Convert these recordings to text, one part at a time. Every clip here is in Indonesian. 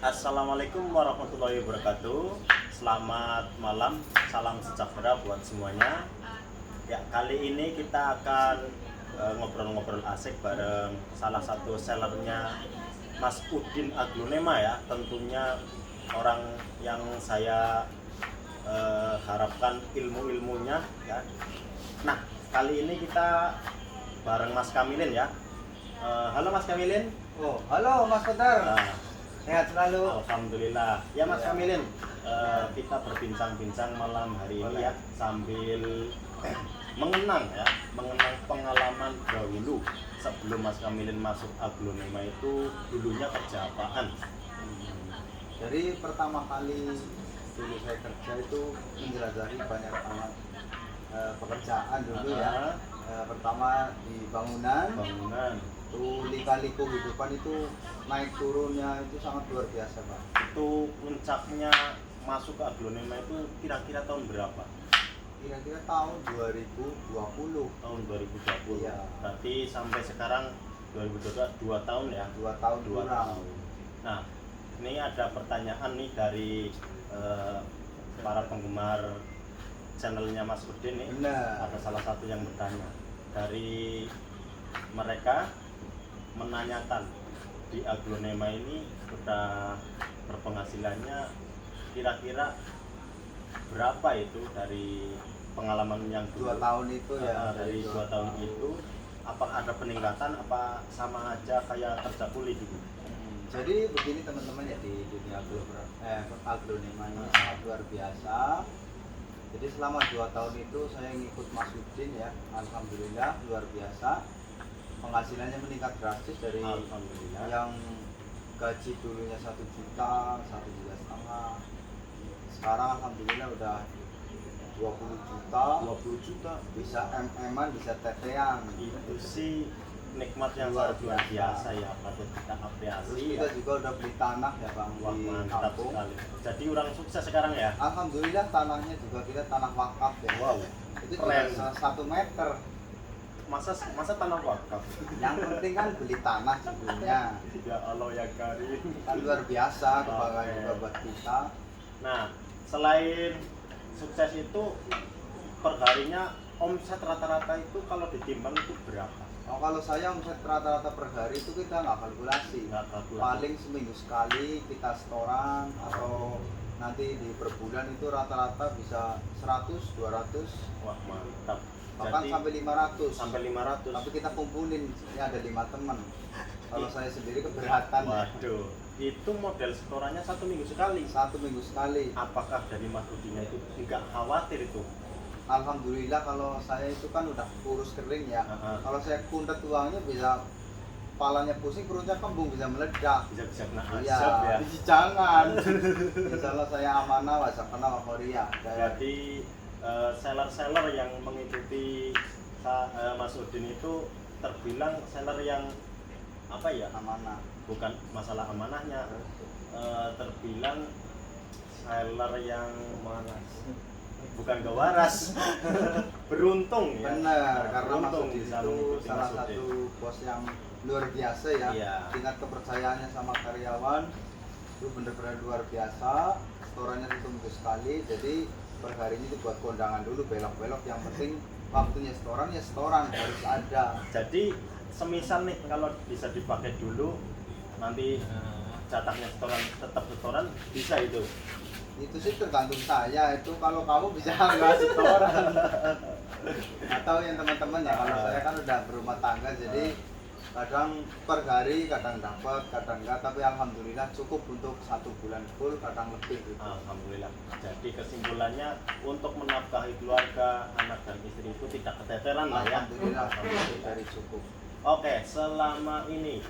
Assalamualaikum warahmatullahi wabarakatuh. Selamat malam, salam sejahtera buat semuanya. Ya, kali ini kita akan ngobrol-ngobrol asik bareng salah satu sellernya Mas Udin Aglonema ya. Tentunya orang yang saya harapkan ilmu-ilmunya ya. Nah, kali ini kita bareng Mas Kamilin ya. Halo Mas Kamilin. Oh, halo Mas Peter. Nah, Sehat selalu. Alhamdulillah. Ya Mas Ya. Kamilin, kita berbincang-bincang malam hari ini ya sambil mengenang pengalaman dahulu sebelum Mas Kamilin masuk Aglonema itu dulunya kerja apaan? Jadi pertama kali dulu saya kerja itu menjelajahi banyak pekerjaan dulu ya. Pertama di bangunan, Bangunan. itu lika-liku kehidupan itu naik turunnya itu sangat luar biasa, Pak. Itu puncaknya masuk ke Aglonema itu kira-kira tahun berapa? Kira-kira tahun 2020. Tahun 2020. Iya. Berarti sampai sekarang 2022 2 tahun ya? 2 tahun Dua kurang. tahun. Nah, ini ada pertanyaan nih dari para penggemar channelnya Mas Udin nih. Benar. Ada salah satu yang bertanya dari mereka menanyakan di Aglonema ini sudah berpenghasilannya kira-kira berapa itu dari pengalaman yang 2 tahun itu ya. dari 2 tahun itu apakah ada peningkatan apa sama aja kayak kerja kuli dulu? Jadi begini teman-teman ya, di dunia Aglonema ini sangat luar biasa. Jadi selama 2 tahun itu saya ngikut Mas Udin ya, alhamdulillah luar biasa. Penghasilannya meningkat drastis dari Alhamdulillah. yang gaji dulunya 1 juta, 1,5 juta. Sekarang alhamdulillah udah 20 juta, 20 juta bisa MM-an, bisa tetean. itu sih nikmat yang Luar luar biasa biasa ya, patut kita Terus apresiasi kita ya. juga udah beli tanah ya Bang Wah, di mantap kampung. sekali. Jadi orang sukses sekarang ya. Alhamdulillah tanahnya juga kita tanah wakaf ya. Wow, Itu keren. juga 1 meter. Masa tanah wakaf. Yang penting kan beli tanah sebelumnya. Ya Allah ya karim. Kan luar biasa kebanggaan Oke. juga buat kita. Nah, selain sukses itu perharinya omset rata-rata itu kalau ditimbang itu berapa? Oh, kalau saya omset rata-rata per hari itu kita nggak kalkulasi. Nggak kalkulasi. Paling seminggu sekali kita setoran atau nanti di per bulan itu rata-rata bisa 100, 200, Wah, mantap. bahkan Jadi sampai 500. sampai 500. Tapi kita kumpulin, ini ada 5 teman. Kalau saya sendiri keberatan ya. Waduh, itu model setorannya 1 minggu sekali. 1 minggu sekali. Apakah dari Mas Udinya itu nggak khawatir itu? Alhamdulillah kalau saya itu kan udah kurus kering ya. Kalau saya kuntet uangnya bisa kepalanya pusing, perutnya kembung, bisa meledak. Bisa kena Iya, azab ya. jangan. Insya Allah saya amanah wa sakana wa khoria. Jadi seller-seller yang mengikuti Mas Udin itu terbilang seller yang apa ya? Amanah. Bukan masalah amanahnya, terbilang seller yang malas. Bukan gak waras. Beruntung ya. Benar, karena Mas Beruntung Udin bisa itu mengikuti salah Mas Udin. satu bos yang luar biasa ya. Iya. Tingkat kepercayaannya sama karyawan itu benar-benar luar biasa. Setorannya itu minggu sekali, jadi per hari ini itu buat kondangan dulu, belok-belok. Yang penting waktunya setoran ya setoran harus ada. Jadi semisal nih kalau bisa dipakai dulu nanti jatahnya setoran tetap setoran bisa itu. Itu sih tergantung saya, itu kalau kamu bisa nggak setoran atau yang teman-teman ya. Kalau saya kan udah berumah tangga, jadi kadang per hari kadang dapat kadang enggak, tapi alhamdulillah cukup untuk 1 bulan full, kadang lebih gitu. Alhamdulillah. Jadi kesimpulannya untuk menafkahi keluarga, anak dan istri itu tidak keteteran lah ya. Alhamdulillah dari cukup. Oke, selama ini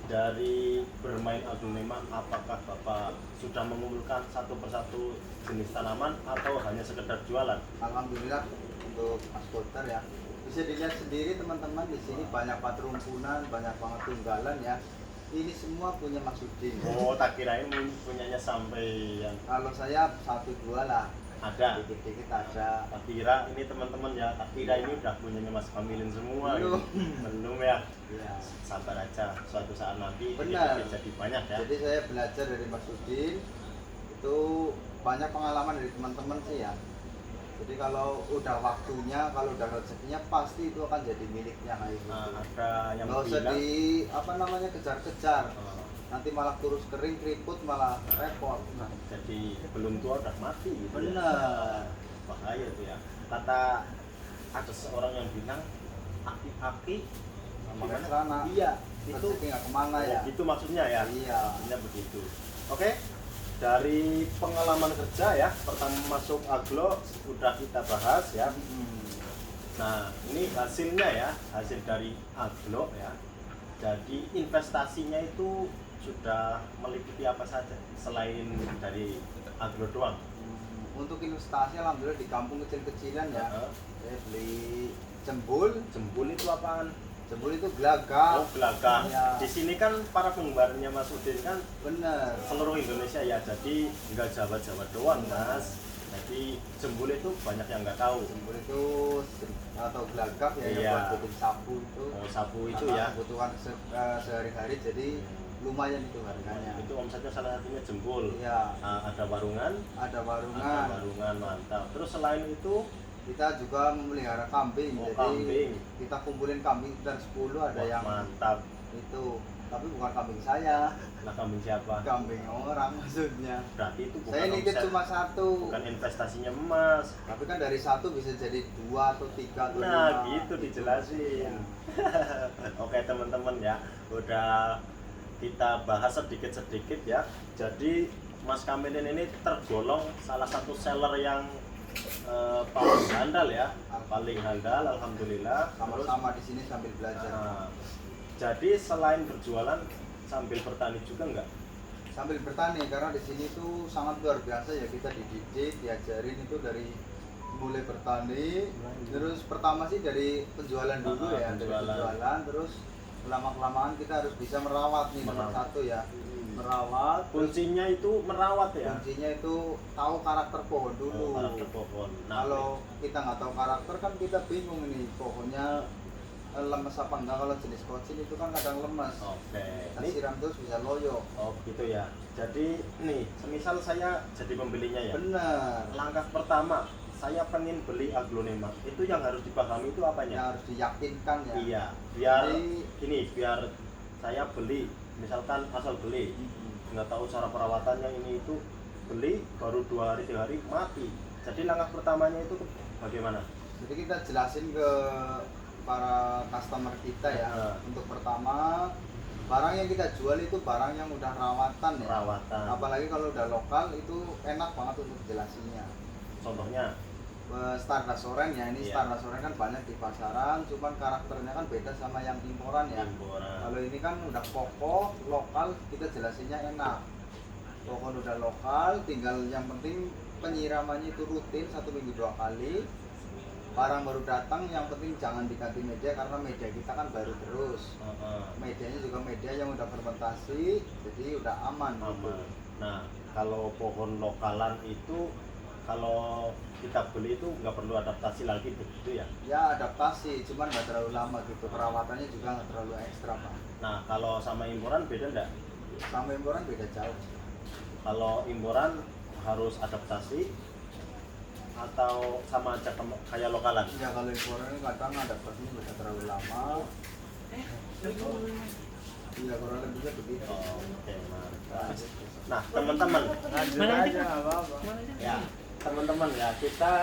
dari bermain Aglonema, apakah Bapak sudah mengumpulkan satu persatu jenis tanaman atau hanya sekedar jualan? Alhamdulillah untuk Mas Potter ya, bisa dilihat sendiri teman-teman, di sini banyak banget rumpunan, banyak banget tunggalan ya. Ini semua punya Mas Udin. Oh, tak kirain punyanya sampai yang Kalau saya 1 2 lah, Ada. dikit-dikit ada. Tak kira ini teman-teman ya, tak kira ini udah punyanya Mas Kamilin semua. Belum. Gitu. Belum ya. Iya. Sabar aja, suatu saat nanti Benar. dikit-dikit jadi banyak ya. Jadi saya belajar dari Mas Udin itu banyak pengalaman dari teman-teman sih ya. Jadi kalau udah waktunya, kalau udah rezekinya pasti itu akan jadi miliknya kayak gitu. Nah, ada yang Nggak usah bilang di apa namanya kejar-kejar. eh, Nanti malah kurus kering, keriput malah repot. Nah, jadi belum tua udah mati gitu. Ya. benar. Bahaya tuh ya. Kata ada seorang yang bilang aki-aki Sama gimana? ke sana. Iya, itu Rezeki nggak kemana ya. itu maksudnya ya. Iya. Maksudnya begitu. Oke. Dari pengalaman kerja ya, pertama masuk aglo sudah kita bahas ya. Nah, ini hasilnya ya, hasil dari aglo ya. Jadi investasinya itu sudah meliputi apa saja selain dari aglo doang. Untuk investasi alhamdulillah di kampung kecil-kecilan ya. Heeh. Saya beli jembul. Jembul itu apaan? Jembul itu gelagah. Oh, gelagah. Iya. Di sini kan para penggemarnya Mas Udin kan Bener. seluruh Indonesia ya, jadi nggak Jawa-Jawa doang Mas. Jadi jembul itu banyak yang nggak tahu. Jembul itu atau gelagah ya Iya. yang buat bikin sapu itu. Oh, sapu itu Karena ya. kebutuhan sehari-hari jadi lumayan itu harganya. Itu omsetnya salah satunya jembul. Iya. Ada warungan, Ada ada warungan. warungan mantap. Terus selain itu Kita juga memelihara kambing. Oh, Jadi kambing. kita kumpulin kambing sekitar 10 ada wah, yang mantap. itu. Tapi bukan kambing saya, Nah, kambing siapa? kambing orang maksudnya. Berarti itu bukan Saya nitip omset, cuma satu. bukan investasinya emas. Tapi kan dari satu bisa jadi 2 atau 3 atau 5. Nah, gitu dijelasin. Oke teman-teman ya, udah kita bahas sedikit-sedikit ya. Jadi Mas Kamilin ini tergolong salah satu seller yang paling handal ya, paling handal alhamdulillah. Sama-sama di sini sambil belajar. Nah, jadi selain berjualan sambil bertani juga enggak? Sambil bertani karena di sini tuh sangat luar biasa ya, kita dididik, diajarin itu dari mulai bertani. Terus pertama sih dari penjualan dulu ya, dari penjualan. penjualan terus lama-kelamaan kita harus bisa merawat nih nomor Merawat. satu ya. Merawat. Kuncinya itu merawat ya. Kuncinya itu tahu karakter pohon dulu. Karakter pohon. Nah, Kalau kita nggak tahu karakter kan kita bingung ini pohonnya lemes apa enggak. Kalau jenis kocin itu kan kadang lemes. oke. Kita Ini siram terus bisa loyo. oh gitu ya. Jadi nih, semisal saya jadi pembelinya ya. Bener. Langkah pertama, saya pengen beli aglonema. Itu yang harus dipahami itu Yang apanya? harus diyakinkan ya. Iya, biar Jadi- gini, biar saya beli, misalkan asal beli, nggak tahu cara perawatannya ini itu, beli baru 2 hari 3 hari mati. Jadi langkah pertamanya itu bagaimana? Jadi kita jelasin ke para customer kita ya. Nah. Untuk pertama, barang yang kita jual itu barang yang udah rawatan ya. Perawatan. Apalagi kalau udah lokal itu enak banget untuk jelasinnya. Contohnya, Stardust Orange ya, ini Iya. Stardust Orange kan banyak di pasaran, cuman karakternya kan beda sama yang imporan ya. imporan. Kalau ini kan udah kokoh, lokal, kita jelasinnya enak. Pohon udah lokal, tinggal yang penting penyiramannya itu rutin 1 minggu 2 kali. Barang baru datang, yang penting jangan diganti media karena media kita kan baru terus. Medianya juga media yang udah fermentasi, jadi udah aman. Aman. Nah, kalau pohon lokalan itu kalau kita beli itu nggak perlu adaptasi lagi begitu ya. Ya adaptasi, cuman nggak terlalu lama gitu. Perawatannya juga nggak terlalu ekstra pak. Nah, kalau sama imporan beda enggak? Sama imporan beda jauh. Kalau imporan harus adaptasi atau sama aja kayak lokalan? Ya kalau imporan kadang adaptasinya bisa terlalu lama. Iya kurang lebihnya begitu. Oke, mantap. Nah, teman-teman, Lanjut aja nggak apa-apa. ya, teman-teman ya, kita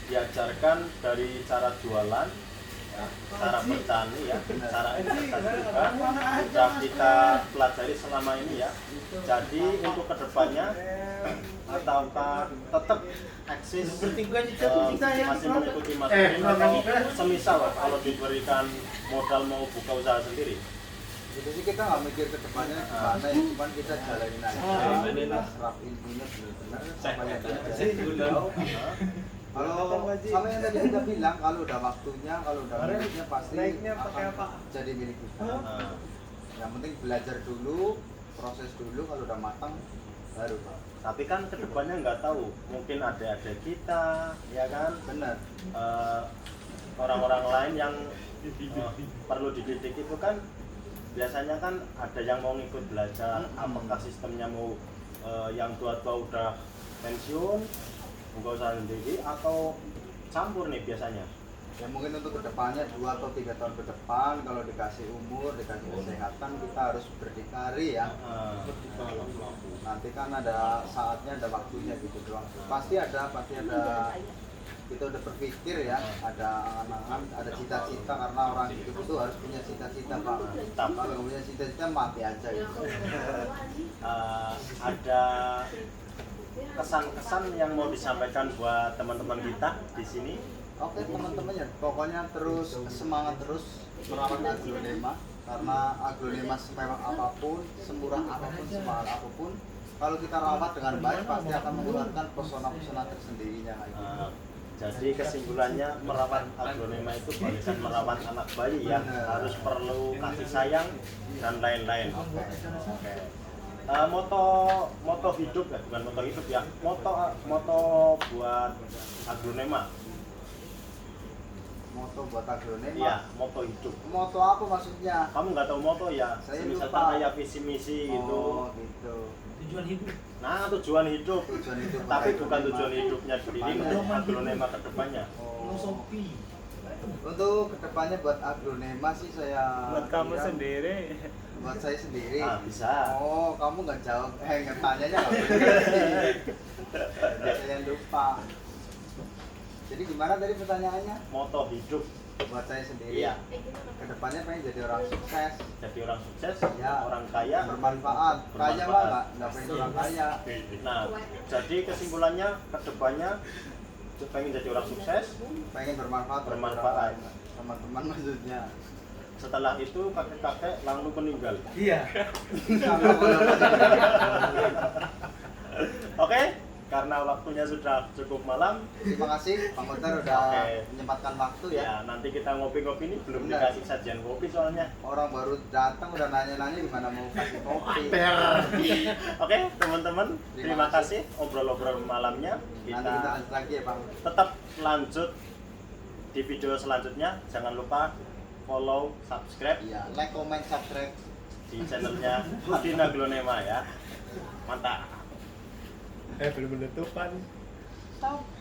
diajarkan dari cara jualan, ya, cara bertani ya, cara investasi juga sudah kita pelajari selama ini ya. Jadi untuk kedepannya ataukah tetap eksis masih mengikuti Mas Udin atau semisal kalau diberikan modal mau buka usaha sendiri? Itu sih kita nggak mikir ke depannya gimana ya, cuman kita jalanin aja. Kita serap ilmunya benar-benar sama yang kita kalau sama yang tadi kita bilang, kalau udah waktunya, kalau udah miliknya pasti akan jadi milik kita. Nah, Yang penting belajar dulu, proses dulu, kalau udah matang baru Pak. Tapi kan kedepannya nggak tahu, mungkin ada kita, ya kan, Benar. Eh, orang-orang lain yang perlu dididik itu kan biasanya kan ada yang mau ngikut belajar, apakah sistemnya mau yang tua-tua udah pensiun, buka usaha sendiri atau campur nih biasanya. Ya mungkin untuk kedepannya 2 atau 3 tahun ke depan kalau dikasih umur, dikasih kesehatan kita harus berdikari ya. Nanti kan ada saatnya, ada waktunya gitu doang. Pasti ada kita udah berpikir ya, ada angan-angan, ada cita-cita karena orang hidup itu harus punya cita-cita Pak. Kalau nggak punya cita-cita mati aja gitu. Ada kesan-kesan yang mau disampaikan buat teman-teman kita di sini. Oke teman-teman ya, pokoknya terus semangat terus merawat aglonema karena aglonema semewah apapun, semurah apapun, semahal apapun, kalau kita rawat dengan baik pasti akan mengeluarkan pesona-pesona tersendirinya. Jadi kesimpulannya merawat aglonema itu bagaikan merawat anak bayi ya, harus perlu kasih sayang dan lain-lain. Oke. Moto hidup ya, bukan moto hidup ya, moto buat aglonema. Moto buat aglonema? Iya, moto hidup. Moto apa maksudnya? Kamu nggak tahu moto ya? Saya Misalkan lupa. kayak visi misi gitu. Oh gitu. Tujuan hidup. Nah, tujuan hidup. Tujuan hidup Tapi buat bukan aglonema. tujuan hidupnya dirimu, aglonema ke depannya. Filosofi. Untuk kedepannya buat aglonema sih saya Buat kamu kira- sendiri. Buat saya sendiri. Ah, bisa. Oh, kamu nggak jawab, nggak tanyanya nggak benar. Jadi saya lupa. Jadi gimana tadi pertanyaannya? Moto hidup. Buat saya sendiri. Iya. Kedepannya pengen jadi orang sukses, Jadi orang sukses, Ya. orang kaya, bermanfaat. Kaya mah nggak pengen orang kaya. Nah, jadi kesimpulannya kedepannya pengen jadi orang sukses. Pengen bermanfaat. buat Bermanfaat. orang lain. Teman-teman maksudnya. Setelah itu kakek-kakek langsung meninggal. Iya. Oke, karena waktunya sudah cukup malam. Terima kasih Bang Kotar udah Oke. menyempatkan waktu ya. Ya, nanti kita ngopi-ngopi ini belum Benar. dikasih sajian kopi soalnya. Orang baru datang udah nanya-nanya gimana mau kasih kopi. Oke, teman-teman, Terima terima kasih obrol-obrol malamnya. Nanti kita Kita lanjut lagi ya Bang. tetap lanjut di video selanjutnya. Jangan lupa follow, subscribe Iya, like, comment, subscribe. di channelnya Adina Glonema ya. Mantap. Belum penutupan. Stop.